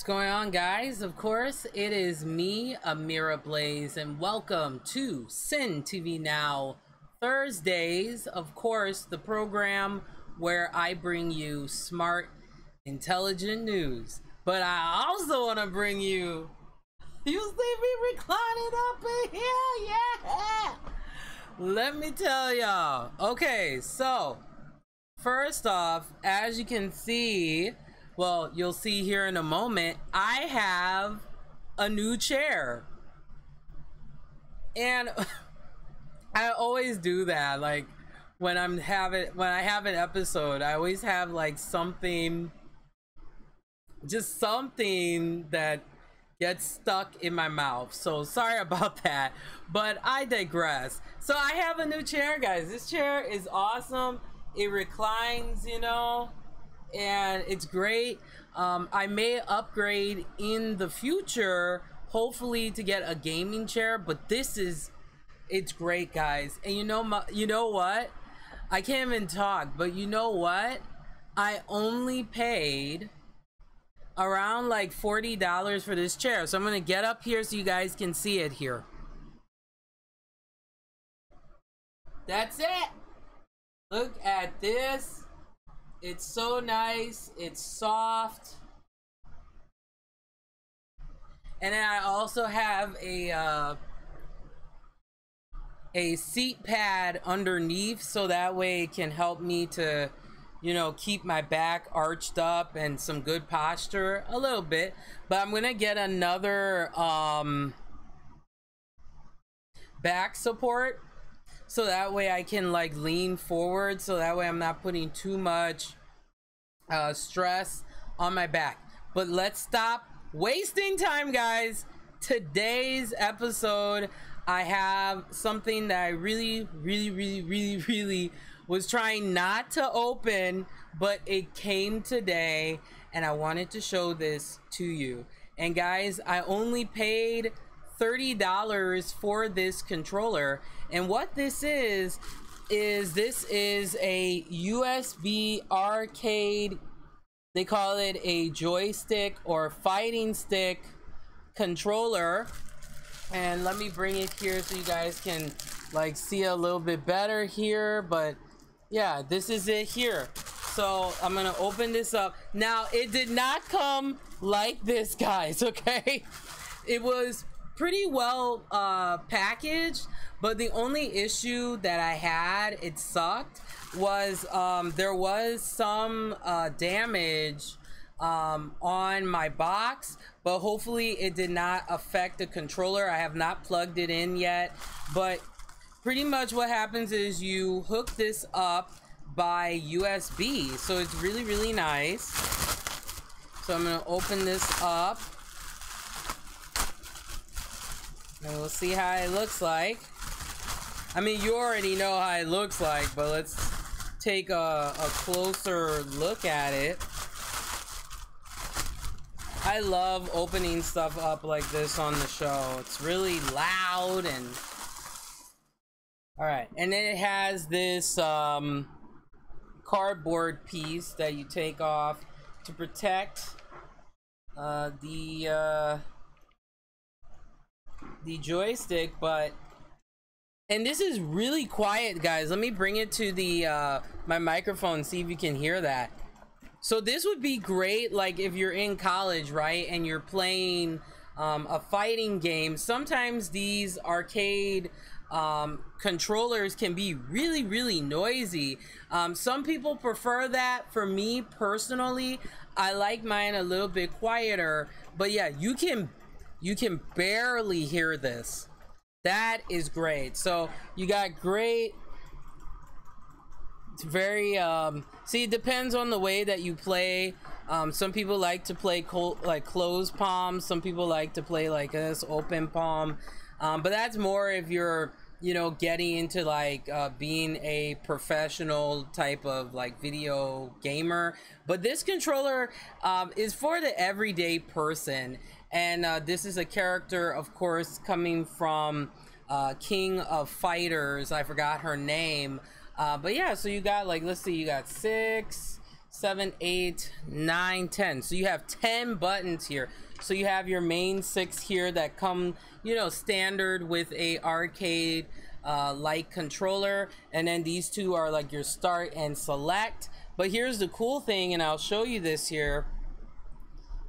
What's going on, guys? Of course, it is me, Amira Blaze, and welcome to Sin TV Now Thursdays. Of course, the program where I bring you smart, intelligent news. But I also want to bring you see me reclining up in here, yeah. Let me tell y'all. Okay, so first off, as you can see, well, you'll see here in a moment, I have a new chair. And I always do that. Like when I have an episode, I always have like something that gets stuck in my mouth. So sorry about that, but I digress. So I have a new chair, guys. This chair is awesome. It reclines, and it's great. I may upgrade in the future, hopefully to get a gaming chair, but it's great, guys. And you know what? I can't even talk, but you know what? I only paid around like $40 for this chair. So I'm gonna get up here so you guys can see it here. That's it. Look at this. It's so nice. It's soft. And then I also have a seat pad underneath, so that way it can help me to, keep my back arched up and some good posture a little bit. But I'm gonna get another back support, so that way I can like lean forward, so that way I'm not putting too much stress on my back. But let's stop wasting time, guys. Today's episode, I have something that I really was trying not to open, but it came today and I wanted to show this to you. And guys, I only paid $30 for this controller. And what this is a USB arcade, they call it a joystick or fighting stick controller. And let me bring it here so you guys can like see a little bit better here. But yeah, this is it here. So I'm gonna open this up. Now, it did not come like this, guys, okay? It was pretty well packaged, but the only issue that I had, it sucked, was there was some damage on my box, but hopefully it did not affect the controller. I have not plugged it in yet, but pretty much what happens is you hook this up by USB, so it's really nice. So I'm gonna open this up and we'll see how it looks like. I mean, you already know how it looks like, but let's take a closer look at it. I love opening stuff up like this on the show. It's really loud and... Alright, and then it has this cardboard piece that you take off to protect the joystick, and this is really quiet, guys. Let me bring it to the my microphone, see if you can hear that. So this would be great like if you're in college, right, and you're playing a fighting game. Sometimes these arcade controllers can be really noisy. Some people prefer that. For me personally, I like mine a little bit quieter, but yeah, you can barely hear this. That is great. So you got great, it's very see, it depends on the way that you play. Some people like to play like closed palm, some people like to play like this, open palm, but that's more if you're getting into like being a professional type of like video gamer. But this controller is for the everyday person. And this is a character, of course, coming from King of Fighters. I forgot her name. But yeah, so you got like, let's see, you got 6, 7, 8, 9, 10. So you have 10 buttons here. So you have your main 6 here that come, you know, standard with a arcade like controller, and then these 2 are like your start and select. But here's the cool thing, and I'll show you this here.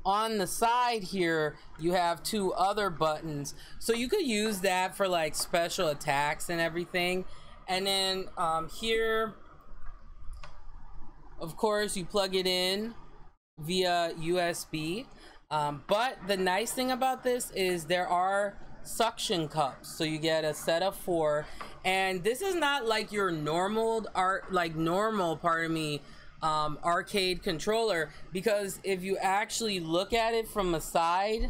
On the side here, you have 2 other buttons, so you could use that for like special attacks and everything. And then here, of course, you plug it in via USB. But the nice thing about this is there are suction cups, so you get a set of 4, and this is not like your normal arcade controller, because if you actually look at it from a side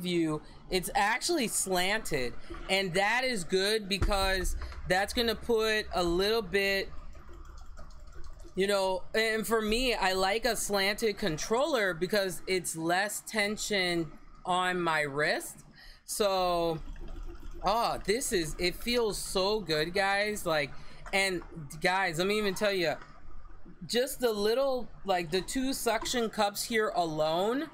view, it's actually slanted, and that is good because that's gonna put a little bit, you know, and for me, I like a slanted controller because it's less tension on my wrist. So it feels so good, guys. Like, and guys, let me even tell you, just the little, like the 2 suction cups here alone,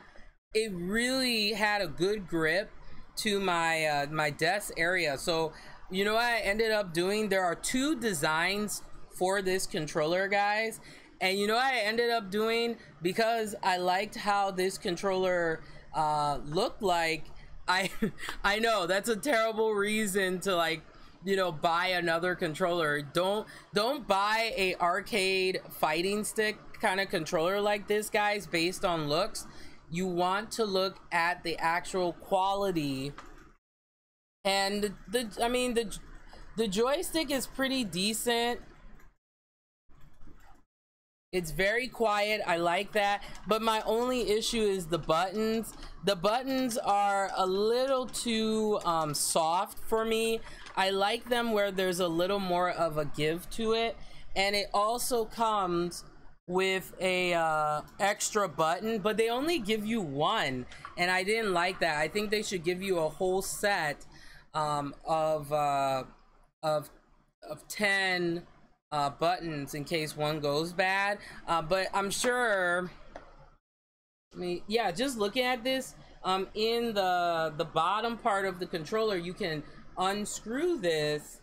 it really had a good grip to my my desk area. So you know what I ended up doing, there are 2 designs for this controller, guys, and you know what I ended up doing, because I liked how this controller looked like. I know that's a terrible reason to, like, you know, buy another controller. Don't buy a arcade fighting stick kind of controller like this, guys, based on looks. You want to look at the actual quality, and the joystick is pretty decent. It's very quiet. I like that. But my only issue is the buttons. The buttons are a little too soft for me. I like them where there's a little more of a give to it. And it also comes with a extra button, but they only give you 1. And I didn't like that. I think they should give you a whole set of 10 buttons in case one goes bad. But I'm sure, yeah, just looking at this, in the bottom part of the controller, you can unscrew this.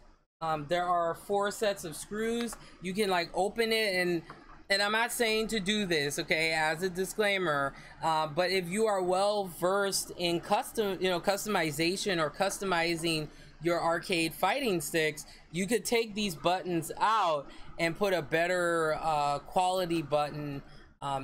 There are 4 sets of screws. You can like open it, and I'm not saying to do this, okay, as a disclaimer, but if you are well versed in customization or customizing your arcade fighting sticks, you could take these buttons out and put a better quality button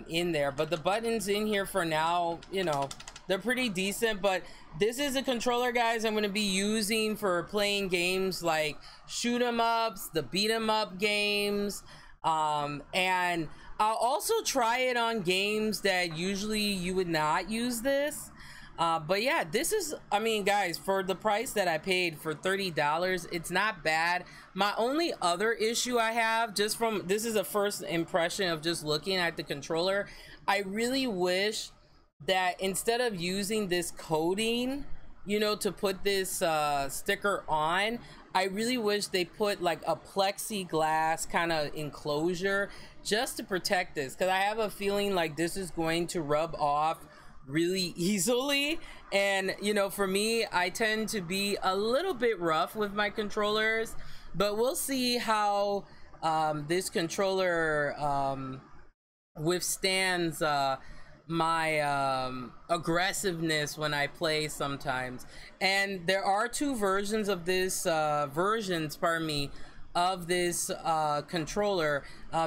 in there. But the buttons in here for now, you know, they're pretty decent. But this is a controller, guys, I'm going to be using for playing games like shoot 'em ups, the beat 'em up games, and I'll also try it on games that usually you would not use this. But yeah, this is, I mean, guys, for the price that I paid, for $30, it's not bad. My only other issue I have, just from, this is a first impression of just looking at the controller, I really wish that instead of using this coating, you know, to put this sticker on, I really wish they put like a plexiglass kind of enclosure just to protect this, because I have a feeling like this is going to rub off really easily. And you know, for me, I tend to be a little bit rough with my controllers, but we'll see how this controller withstands my aggressiveness when I play sometimes. And there are 2 versions of this of this controller.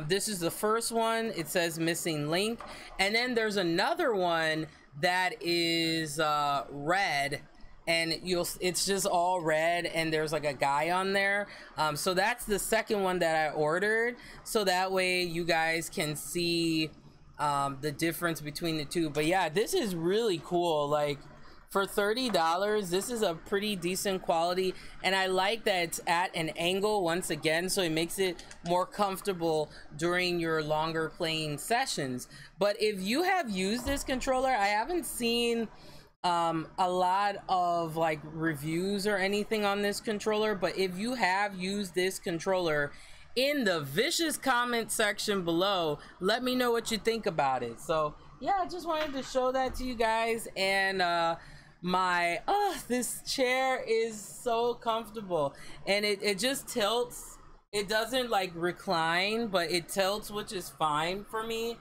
This is the first one. It says missing link, and then there's another one that is red, and it's just all red, and there's like a guy on there. So that's the second one that I ordered, so that way you guys can see the difference between the 2. But yeah, this is really cool. Like, for $30, this is a pretty decent quality, and I like that it's at an angle once again, so it makes it more comfortable during your longer playing sessions. But if you have used this controller, I haven't seen a lot of like reviews or anything on this controller, but if you have used this controller in the vicious comment section below. Let me know what you think about it. So yeah, I just wanted to show that to you guys. And this chair is so comfortable, and it just tilts. It doesn't like recline, but it tilts, which is fine for me.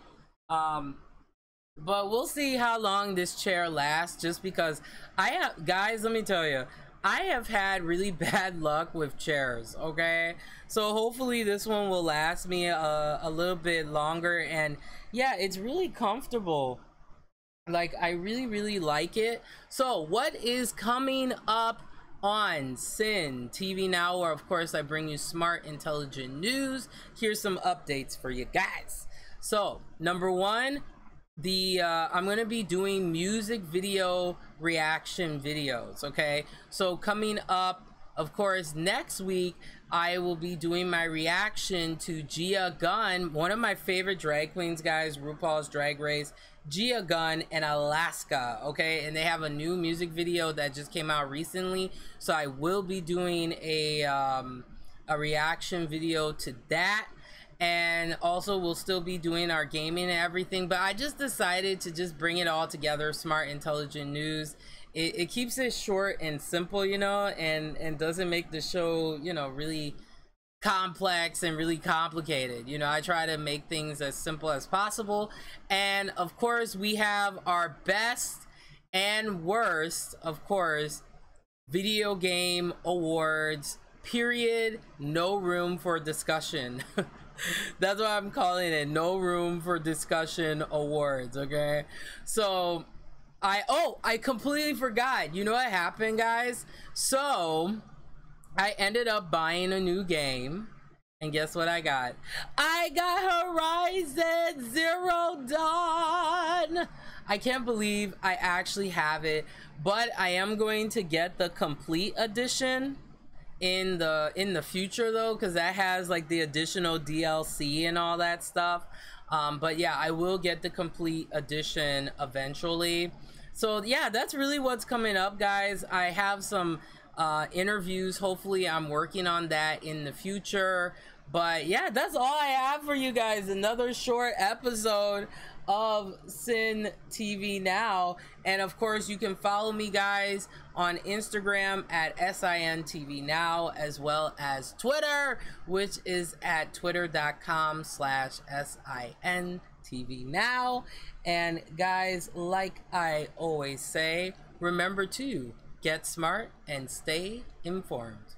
But we'll see how long this chair lasts, just because guys, let me tell you, I have had really bad luck with chairs, okay? So hopefully this one will last me a little bit longer. And yeah, it's really comfortable. Like, I really like it. So what is coming up on Cyn TV Now, where of course I bring you smart, intelligent news? Here's some updates for you guys. So number one, I'm gonna be doing music video reaction videos, okay? So coming up, of course, next week I will be doing my reaction to Gia Gunn, one of my favorite drag queens, guys, RuPaul's Drag Race, Gia Gunn and Alaska, okay? And they have a new music video that just came out recently, so I will be doing a reaction video to that. And also we'll still be doing our gaming and everything, but I just decided to just bring it all together. Smart, intelligent news. It keeps it short and simple, you know, and doesn't make the show, you know, really complex and really complicated. You know, I try to make things as simple as possible. And of course we have our best and worst, of course, video game awards, period. No room for discussion. That's what I'm calling it. No room for discussion awards, okay? So I completely forgot. You know what happened, guys? So I ended up buying a new game, and guess what I got? I got Horizon Zero Dawn. I can't believe I actually have it, but I am going to get the complete edition in the future though, because that has like the additional DLC and all that stuff. But yeah, I will get the complete edition eventually. So yeah, that's really what's coming up, guys. I have some interviews. Hopefully I'm working on that in the future. But yeah, that's all I have for you guys. Another short episode of Cyn TV Now. And of course you can follow me, guys, on Instagram at SIN TV Now, as well as Twitter, which is at twitter.com/SIN TV Now. And guys, like I always say, remember to get smart and stay informed.